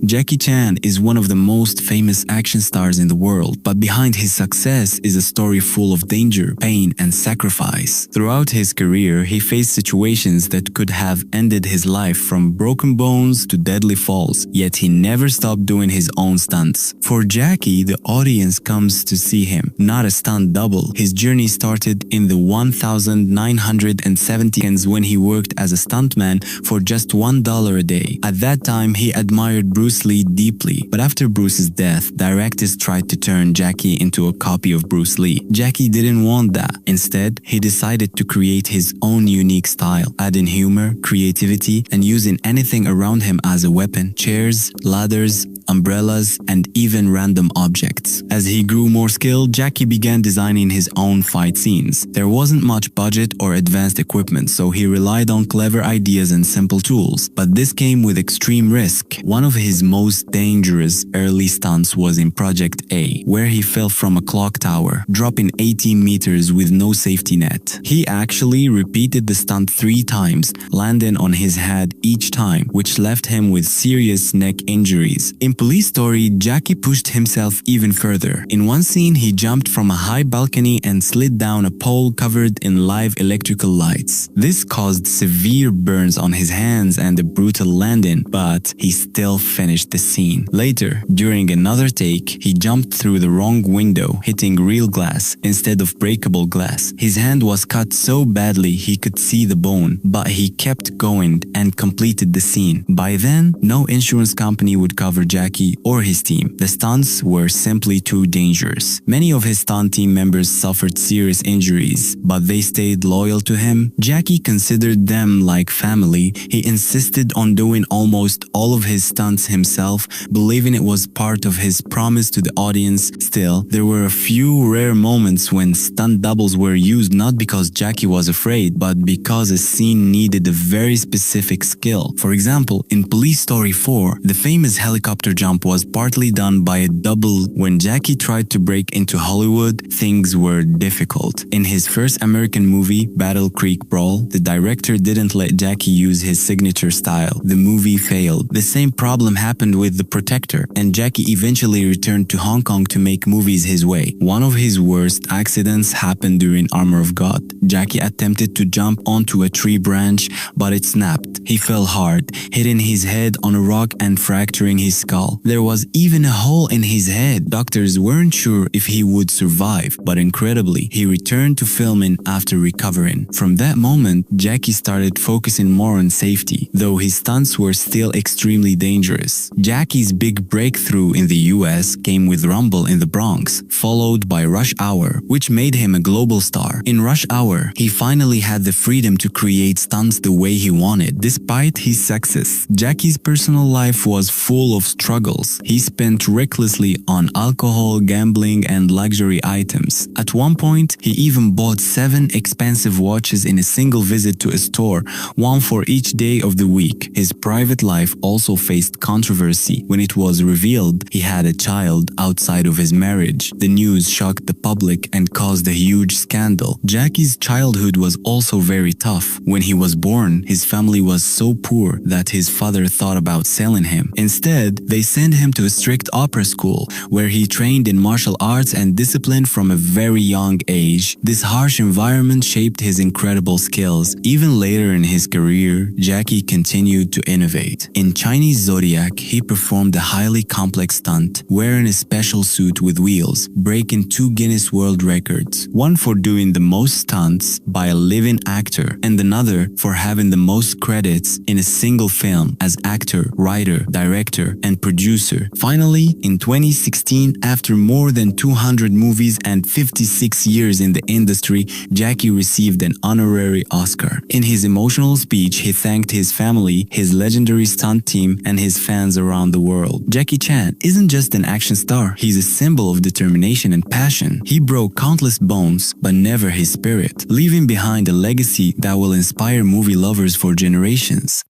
Jackie Chan is one of the most famous action stars in the world, but behind his success is a story full of danger, pain, and sacrifice. Throughout his career, he faced situations that could have ended his life, from broken bones to deadly falls, yet he never stopped doing his own stunts. For Jackie, the audience comes to see him, not a stunt double. His journey started in the 1970s when he worked as a stuntman for just $1 a day. At that time, he admired Bruce Lee deeply, but after Bruce's death, directors tried to turn Jackie into a copy of Bruce Lee. Jackie didn't want that. Instead, he decided to create his own unique style, adding humor, creativity, and using anything around him as a weapon: chairs, ladders, umbrellas, and even random objects. As he grew more skilled, Jackie began designing his own fight scenes. There wasn't much budget or advanced equipment, so he relied on clever ideas and simple tools. But this came with extreme risk. One of his most dangerous early stunts was in Project A, where he fell from a clock tower, dropping 18 meters with no safety net. He actually repeated the stunt 3 times, landing on his head each time, which left him with serious neck injuries. In Police Story, Jackie pushed himself even further. In one scene, he jumped from a high balcony and slid down a pole covered in live electrical lights. This caused severe burns on his hands and a brutal landing, but he still finished the scene. Later, during another take, he jumped through the wrong window, hitting real glass instead of breakable glass. His hand was cut so badly he could see the bone, but he kept going and completed the scene. By then, no insurance company would cover Jackie or his team. The stunts were simply too dangerous. Many of his stunt team members suffered serious injuries, but they stayed loyal to him. Jackie considered them like family. He insisted on doing almost all of his stunts himself, believing it was part of his promise to the audience. Still, there were a few rare moments when stunt doubles were used, not because Jackie was afraid, but because a scene needed a very specific skill. For example, in Police Story 4, the famous helicopter jump was partly done by a double. When Jackie tried to break into Hollywood, things were difficult. In his first American movie, Battle Creek Brawl, the director didn't let Jackie use his signature style. The movie failed. The same problem happened with The Protector, and Jackie eventually returned to Hong Kong to make movies his way. One of his worst accidents happened during Armor of God. Jackie attempted to jump onto a tree branch, but it snapped. He fell hard, hitting his head on a rock and fracturing his skull. There was even a hole in his head. Doctors weren't sure if he would survive, but incredibly, he returned to filming after recovering. From that moment, Jackie started focusing more on safety, though his stunts were still extremely dangerous. Jackie's big breakthrough in the US came with Rumble in the Bronx, followed by Rush Hour, which made him a global star. In Rush Hour, he finally had the freedom to create stunts the way he wanted. Despite his success, Jackie's personal life was full of struggles. He spent recklessly on alcohol, gambling, and luxury items. At one point, he even bought 7 expensive watches in a single visit to a store, one for each day of the week. His private life also faced controversy. When it was revealed he had a child outside of his marriage, the news shocked the public and caused a huge scandal. Jackie's childhood was also very tough. When he was born, his family was so poor that his father thought about selling him. Instead, they sent him to a strict opera school where he trained in martial arts and discipline from a very young age. This harsh environment shaped his incredible skills. Even later in his career, Jackie continued to innovate. In Chinese Zodiac, he performed a highly complex stunt, wearing a special suit with wheels, breaking 2 Guinness World Records, one for doing the most stunts by a living actor and another for having the most credits in a single film as actor, writer, director, and producer. Finally, in 2016, after more than 200 movies and 56 years in the industry, Jackie received an honorary Oscar. In his emotional speech, he thanked his family, his legendary stunt team, and his fans around the world. Jackie Chan isn't just an action star, he's a symbol of determination and passion. He broke countless bones, but never his spirit, leaving behind a legacy that will inspire movie lovers for generations.